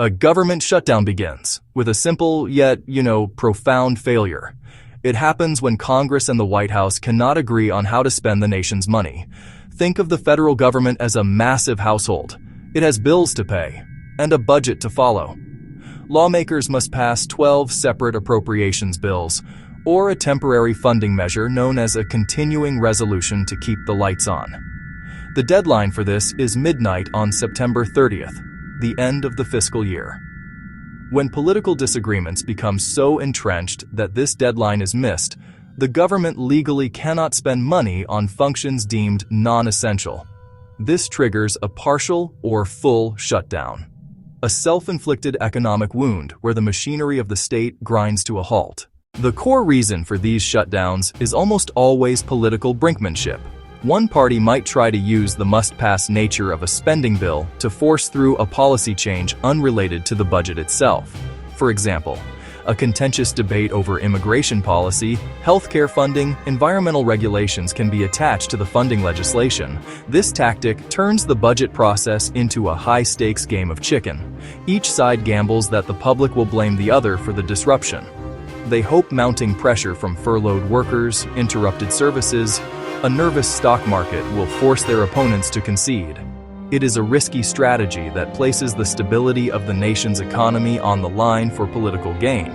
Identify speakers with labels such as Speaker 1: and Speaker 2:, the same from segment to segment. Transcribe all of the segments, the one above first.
Speaker 1: A government shutdown begins with a simple yet, profound failure. It happens when Congress and the White House cannot agree on how to spend the nation's money. Think of the federal government as a massive household. It has bills to pay and a budget to follow. Lawmakers must pass 12 separate appropriations bills or a temporary funding measure known as a continuing resolution to keep the lights on. The deadline for this is midnight on September 30th, the end of the fiscal year. When political disagreements become so entrenched that this deadline is missed, the government legally cannot spend money on functions deemed non-essential. This triggers a partial or full shutdown, a self-inflicted economic wound where the machinery of the state grinds to a halt. The core reason for these shutdowns is almost always political brinkmanship. One party might try to use the must-pass nature of a spending bill to force through a policy change unrelated to the budget itself. For example, a contentious debate over immigration policy, healthcare funding, environmental regulations can be attached to the funding legislation. This tactic turns the budget process into a high-stakes game of chicken. Each side gambles that the public will blame the other for the disruption. They hope mounting pressure from furloughed workers, interrupted services, a nervous stock market will force their opponents to concede. It is a risky strategy that places the stability of the nation's economy on the line for political gain,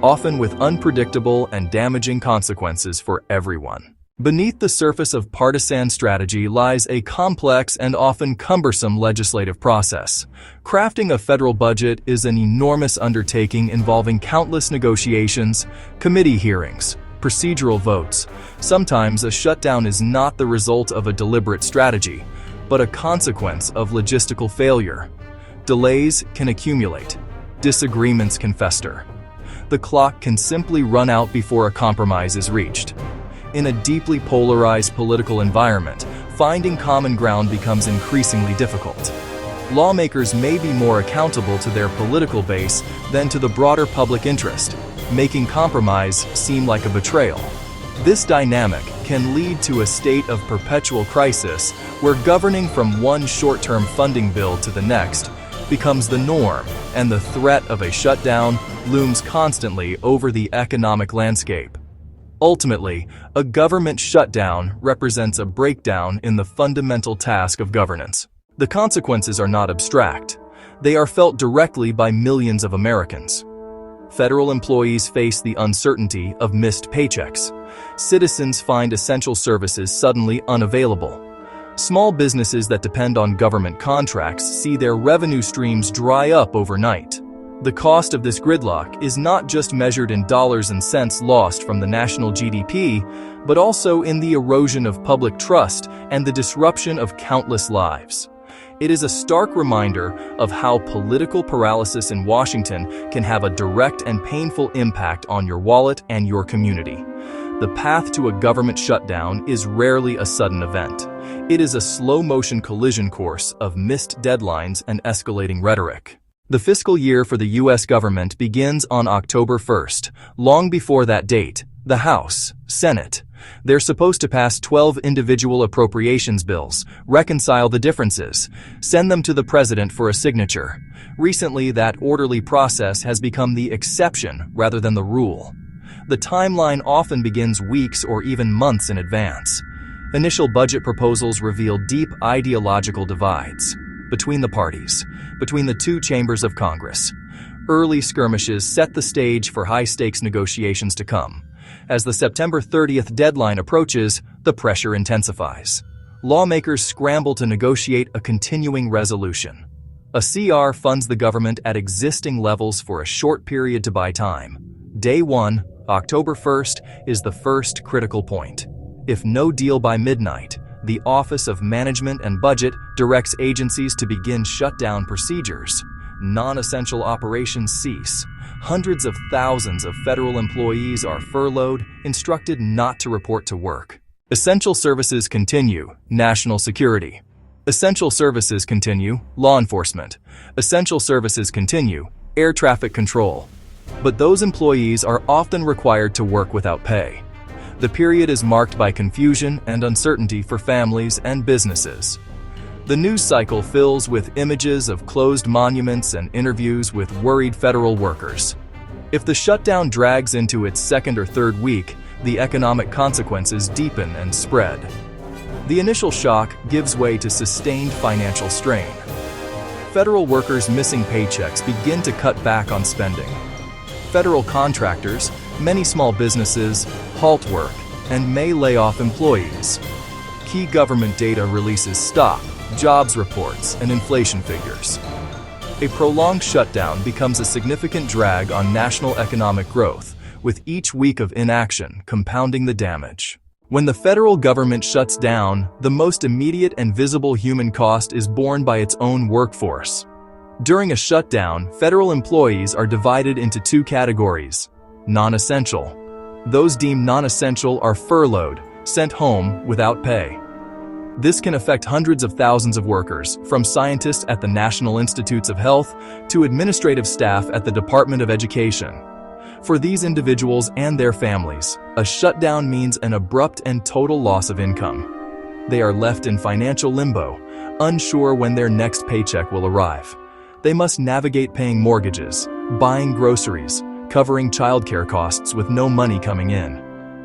Speaker 1: often with unpredictable and damaging consequences for everyone. Beneath the surface of partisan strategy lies a complex and often cumbersome legislative process. Crafting a federal budget is an enormous undertaking involving countless negotiations, committee hearings, procedural votes. Sometimes a shutdown is not the result of a deliberate strategy, but a consequence of logistical failure. Delays can accumulate. Disagreements can fester. The clock can simply run out before a compromise is reached. In a deeply polarized political environment, finding common ground becomes increasingly difficult. Lawmakers may be more accountable to their political base than to the broader public interest, making compromise seem like a betrayal. This dynamic can lead to a state of perpetual crisis where governing from one short-term funding bill to the next becomes the norm, and the threat of a shutdown looms constantly over the economic landscape. Ultimately, a government shutdown represents a breakdown in the fundamental task of governance. The consequences are not abstract. They are felt directly by millions of Americans. Federal employees face the uncertainty of missed paychecks. Citizens find essential services suddenly unavailable. Small businesses that depend on government contracts see their revenue streams dry up overnight. The cost of this gridlock is not just measured in dollars and cents lost from the national GDP, but also in the erosion of public trust and the disruption of countless lives. It is a stark reminder of how political paralysis in Washington can have a direct and painful impact on your wallet and your community. The path to a government shutdown is rarely a sudden event. It is a slow-motion collision course of missed deadlines and escalating rhetoric. The fiscal year for the U.S. government begins on October 1st. Long before that date, the House, Senate, they're supposed to pass 12 individual appropriations bills, reconcile the differences, send them to the president for a signature. Recently, that orderly process has become the exception rather than the rule. The timeline often begins weeks or even months in advance. Initial budget proposals reveal deep ideological divides between the parties, between the two chambers of Congress. Early skirmishes set the stage for high-stakes negotiations to come. As the September 30th deadline approaches, the pressure intensifies. Lawmakers scramble to negotiate a continuing resolution. A CR funds the government at existing levels for a short period to buy time. Day 1, October 1st, is the first critical point. If no deal by midnight, the Office of Management and Budget directs agencies to begin shutdown procedures. Non-essential operations cease. Hundreds of thousands of federal employees are furloughed, instructed not to report to work. Essential services continue. National security. Essential services continue. Law enforcement. Essential services continue. Air traffic control. But those employees are often required to work without pay. The period is marked by confusion and uncertainty for families and businesses. The news cycle fills with images of closed monuments and interviews with worried federal workers. If the shutdown drags into its second or third week, the economic consequences deepen and spread. The initial shock gives way to sustained financial strain. Federal workers missing paychecks begin to cut back on spending. Federal contractors, many small businesses, halt work and may lay off employees. Key government data releases stop, jobs reports, and inflation figures. A prolonged shutdown becomes a significant drag on national economic growth, with each week of inaction compounding the damage. When the federal government shuts down, the most immediate and visible human cost is borne by its own workforce. During a shutdown, federal employees are divided into two categories: non-essential. Those deemed non-essential are furloughed, sent home without pay. This can affect hundreds of thousands of workers, from scientists at the National Institutes of Health to administrative staff at the Department of Education. For these individuals and their families, a shutdown means an abrupt and total loss of income. They are left in financial limbo, unsure when their next paycheck will arrive. They must navigate paying mortgages, buying groceries, covering childcare costs with no money coming in.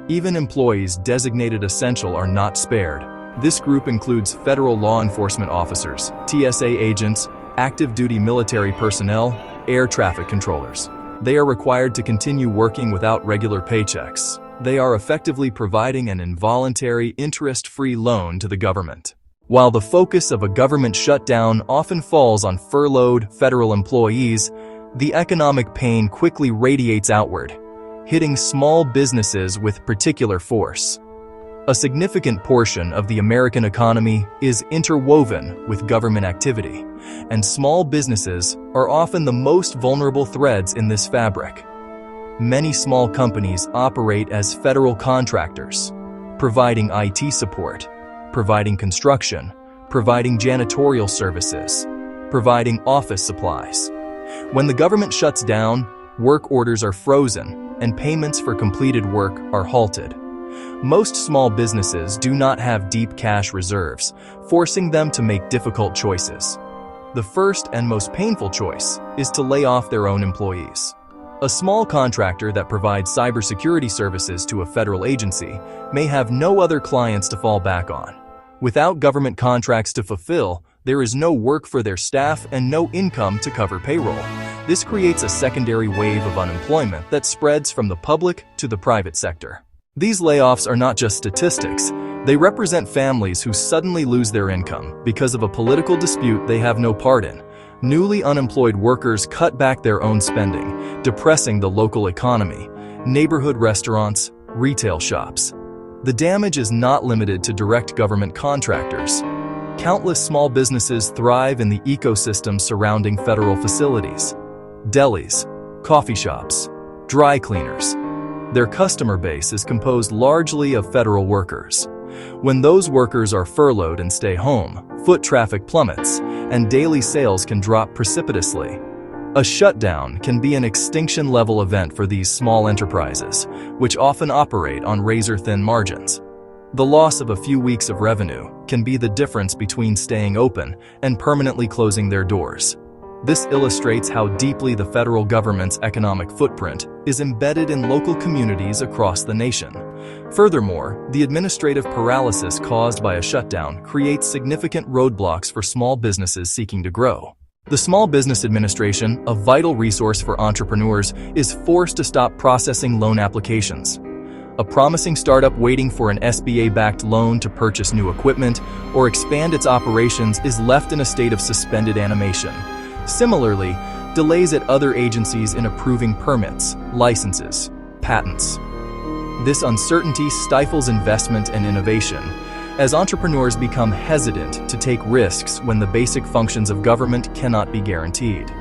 Speaker 1: Even employees designated essential are not spared. This group includes federal law enforcement officers, TSA agents, active duty military personnel, air traffic controllers. They are required to continue working without regular paychecks. They are effectively providing an involuntary, interest-free loan to the government. While the focus of a government shutdown often falls on furloughed federal employees, the economic pain quickly radiates outward, hitting small businesses with particular force. A significant portion of the American economy is interwoven with government activity, and small businesses are often the most vulnerable threads in this fabric. Many small companies operate as federal contractors, providing IT support, providing construction, providing janitorial services, providing office supplies. When the government shuts down, work orders are frozen, and payments for completed work are halted. Most small businesses do not have deep cash reserves, forcing them to make difficult choices. The first and most painful choice is to lay off their own employees. A small contractor that provides cybersecurity services to a federal agency may have no other clients to fall back on. Without government contracts to fulfill, there is no work for their staff and no income to cover payroll. This creates a secondary wave of unemployment that spreads from the public to the private sector. These layoffs are not just statistics. They represent families who suddenly lose their income because of a political dispute they have no part in. Newly unemployed workers cut back their own spending, depressing the local economy, neighborhood restaurants, retail shops. The damage is not limited to direct government contractors. Countless small businesses thrive in the ecosystem surrounding federal facilities. Delis, coffee shops, dry cleaners. Their customer base is composed largely of federal workers. When those workers are furloughed and stay home, foot traffic plummets, and daily sales can drop precipitously. A shutdown can be an extinction-level event for these small enterprises, which often operate on razor-thin margins. The loss of a few weeks of revenue can be the difference between staying open and permanently closing their doors. This illustrates how deeply the federal government's economic footprint is embedded in local communities across the nation. Furthermore, the administrative paralysis caused by a shutdown creates significant roadblocks for small businesses seeking to grow. The Small Business Administration, a vital resource for entrepreneurs, is forced to stop processing loan applications. A promising startup waiting for an SBA-backed loan to purchase new equipment or expand its operations is left in a state of suspended animation. Similarly, delays at other agencies in approving permits, licenses, patents. This uncertainty stifles investment and innovation, as entrepreneurs become hesitant to take risks when the basic functions of government cannot be guaranteed.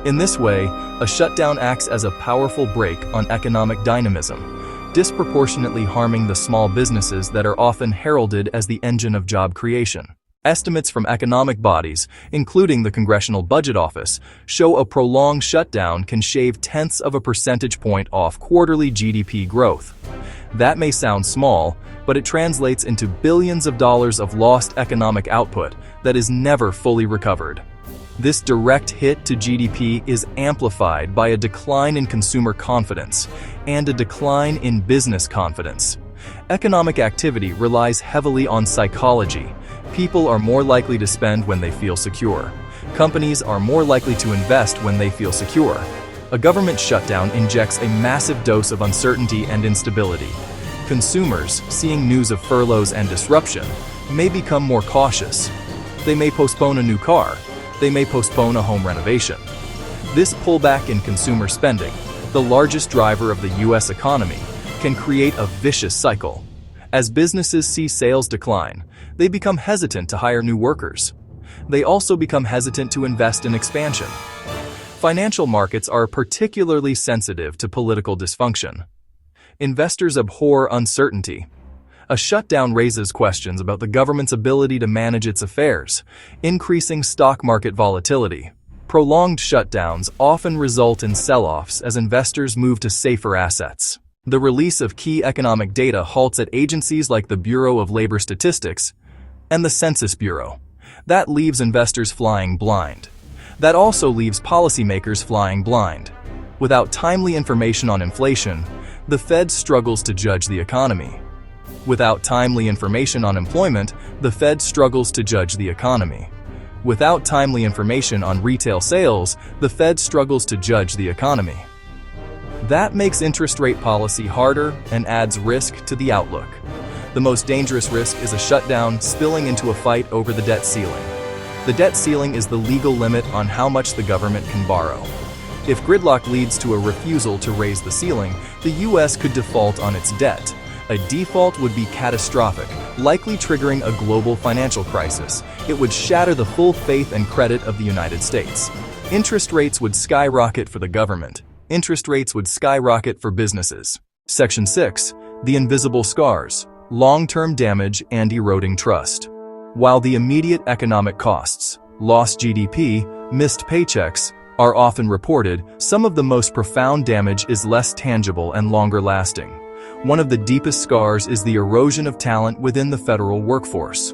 Speaker 1: In this way, a shutdown acts as a powerful brake on economic dynamism, disproportionately harming the small businesses that are often heralded as the engine of job creation. Estimates from economic bodies, including the Congressional Budget Office, show a prolonged shutdown can shave tenths of a percentage point off quarterly GDP growth. That may sound small, but it translates into billions of dollars of lost economic output that is never fully recovered. This direct hit to GDP is amplified by a decline in consumer confidence and a decline in business confidence. Economic activity relies heavily on psychology. People are more likely to spend when they feel secure. Companies are more likely to invest when they feel secure. A government shutdown injects a massive dose of uncertainty and instability. Consumers, seeing news of furloughs and disruption, may become more cautious. They may postpone a new car. They may postpone a home renovation. This pullback in consumer spending, the largest driver of the U.S. economy, can create a vicious cycle. As businesses see sales decline, they become hesitant to hire new workers. They also become hesitant to invest in expansion. Financial markets are particularly sensitive to political dysfunction. Investors abhor uncertainty. A shutdown raises questions about the government's ability to manage its affairs, increasing stock market volatility. Prolonged shutdowns often result in sell-offs as investors move to safer assets. The release of key economic data halts at agencies like the Bureau of Labor Statistics and the Census Bureau. That leaves investors flying blind. That also leaves policymakers flying blind. Without timely information on inflation, the Fed struggles to judge the economy. Without timely information on employment, the Fed struggles to judge the economy. Without timely information on retail sales, the Fed struggles to judge the economy. That makes interest rate policy harder and adds risk to the outlook. The most dangerous risk is a shutdown spilling into a fight over the debt ceiling. The debt ceiling is the legal limit on how much the government can borrow. If gridlock leads to a refusal to raise the ceiling, the U.S. could default on its debt. A default would be catastrophic, likely triggering a global financial crisis. It would shatter the full faith and credit of the United States. Interest rates would skyrocket for the government. Interest rates would skyrocket for businesses. Section 6. The invisible scars, long-term damage and eroding trust. While the immediate economic costs, lost GDP, missed paychecks, are often reported, some of the most profound damage is less tangible and longer lasting. One of the deepest scars is the erosion of talent within the federal workforce.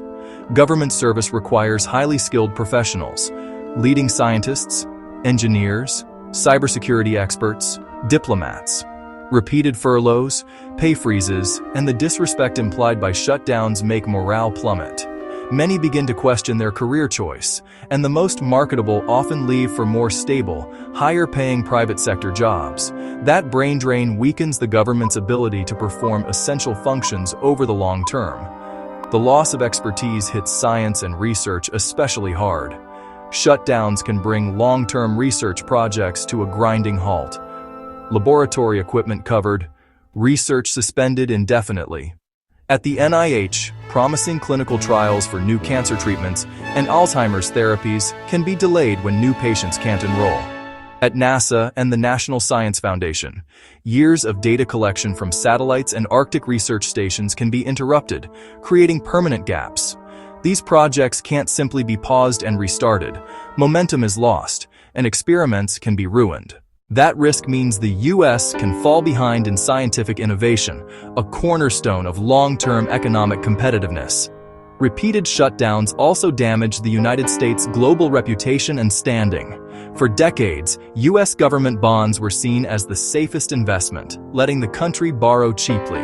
Speaker 1: Government service requires highly skilled professionals, leading scientists, engineers, cybersecurity experts, diplomats. Repeated furloughs, pay freezes, and the disrespect implied by shutdowns make morale plummet. Many begin to question their career choice, and the most marketable often leave for more stable, higher-paying private sector jobs. That brain drain weakens the government's ability to perform essential functions over the long term. The loss of expertise hits science and research especially hard. Shutdowns can bring long-term research projects to a grinding halt. Laboratory equipment covered, research suspended indefinitely. At the NIH, promising clinical trials for new cancer treatments and Alzheimer's therapies can be delayed when new patients can't enroll. At NASA and the National Science Foundation, years of data collection from satellites and Arctic research stations can be interrupted, creating permanent gaps. These projects can't simply be paused and restarted. Momentum is lost, and experiments can be ruined. That risk means the U.S. can fall behind in scientific innovation, a cornerstone of long-term economic competitiveness. Repeated shutdowns also damage the United States' global reputation and standing. For decades, U.S. government bonds were seen as the safest investment, letting the country borrow cheaply.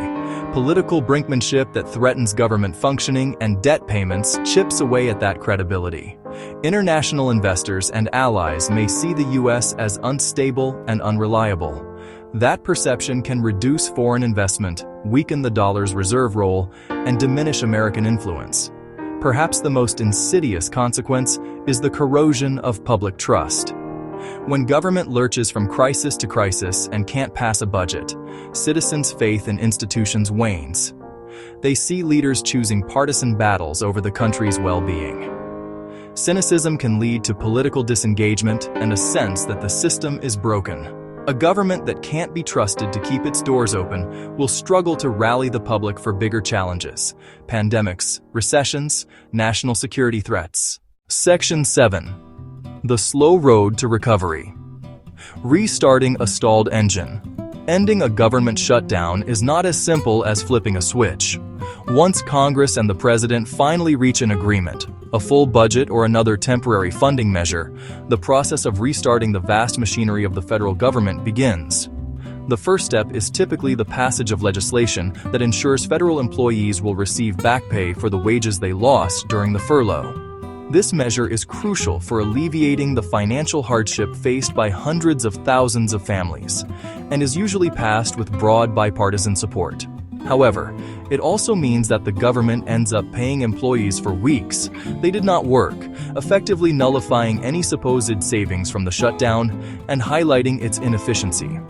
Speaker 1: Political brinkmanship that threatens government functioning and debt payments chips away at that credibility. International investors and allies may see the U.S. as unstable and unreliable. That perception can reduce foreign investment, weaken the dollar's reserve role, and diminish American influence. Perhaps the most insidious consequence is the corrosion of public trust. When government lurches from crisis to crisis and can't pass a budget, citizens' faith in institutions wanes. They see leaders choosing partisan battles over the country's well-being. Cynicism can lead to political disengagement and a sense that the system is broken. A government that can't be trusted to keep its doors open will struggle to rally the public for bigger challenges: pandemics, recessions, national security threats. Section 7. The slow road to recovery. Restarting a stalled engine. Ending a government shutdown is not as simple as flipping a switch. Once Congress and the President finally reach an agreement, a full budget or another temporary funding measure, the process of restarting the vast machinery of the federal government begins. The first step is typically the passage of legislation that ensures federal employees will receive back pay for the wages they lost during the furlough. This measure is crucial for alleviating the financial hardship faced by hundreds of thousands of families, and is usually passed with broad bipartisan support. However, it also means that the government ends up paying employees for weeks they did not work, effectively nullifying any supposed savings from the shutdown and highlighting its inefficiency.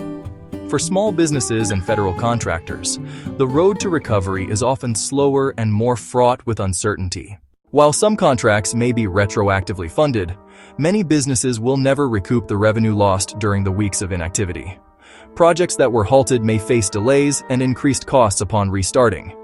Speaker 1: For small businesses and federal contractors, the road to recovery is often slower and more fraught with uncertainty. While some contracts may be retroactively funded, many businesses will never recoup the revenue lost during the weeks of inactivity. Projects that were halted may face delays and increased costs upon restarting.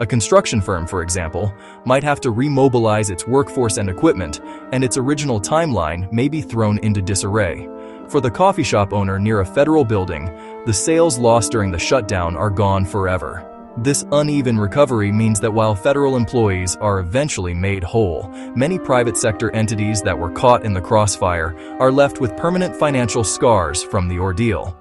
Speaker 1: A construction firm, for example, might have to remobilize its workforce and equipment, and its original timeline may be thrown into disarray. For the coffee shop owner near a federal building, the sales lost during the shutdown are gone forever. This uneven recovery means that while federal employees are eventually made whole, many private sector entities that were caught in the crossfire are left with permanent financial scars from the ordeal.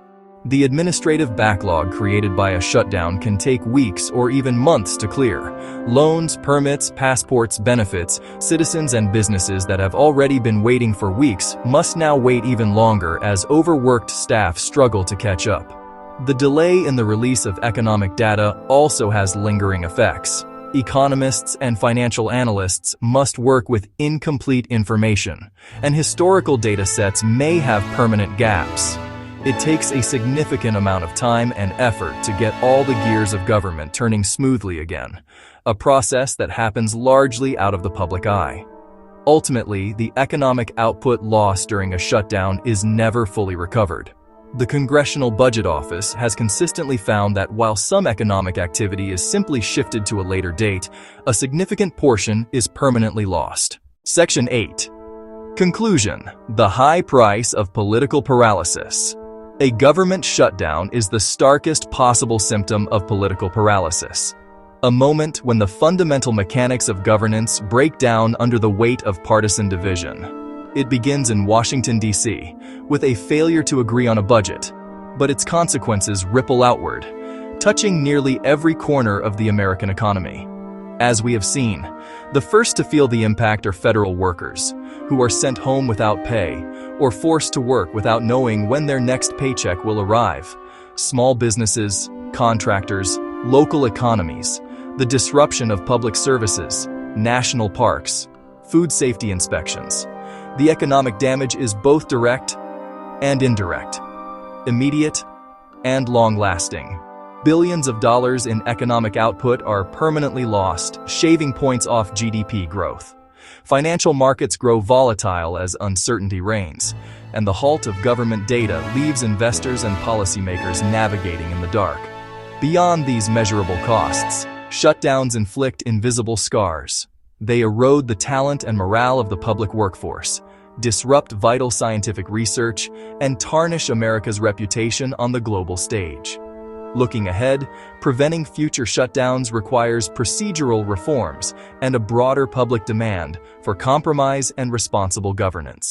Speaker 1: The administrative backlog created by a shutdown can take weeks or even months to clear. Loans, permits, passports, benefits, citizens and businesses that have already been waiting for weeks must now wait even longer as overworked staff struggle to catch up. The delay in the release of economic data also has lingering effects. Economists and financial analysts must work with incomplete information, and historical data sets may have permanent gaps. It takes a significant amount of time and effort to get all the gears of government turning smoothly again, a process that happens largely out of the public eye. Ultimately, the economic output lost during a shutdown is never fully recovered. The Congressional Budget Office has consistently found that while some economic activity is simply shifted to a later date, a significant portion is permanently lost. Section 8. Conclusion: the high price of political paralysis. A government shutdown is the starkest possible symptom of political paralysis, a moment when the fundamental mechanics of governance break down under the weight of partisan division. It begins in Washington, D.C., with a failure to agree on a budget, but its consequences ripple outward, touching nearly every corner of the American economy. As we have seen, the first to feel the impact are federal workers, who are sent home without pay or forced to work without knowing when their next paycheck will arrive. Small businesses, contractors, local economies, the disruption of public services, national parks, food safety inspections. The economic damage is both direct and indirect, immediate and long-lasting. Billions of dollars in economic output are permanently lost, shaving points off GDP growth. Financial markets grow volatile as uncertainty reigns, and the halt of government data leaves investors and policymakers navigating in the dark. Beyond these measurable costs, shutdowns inflict invisible scars. They erode the talent and morale of the public workforce, disrupt vital scientific research, and tarnish America's reputation on the global stage. Looking ahead, preventing future shutdowns requires procedural reforms and a broader public demand for compromise and responsible governance.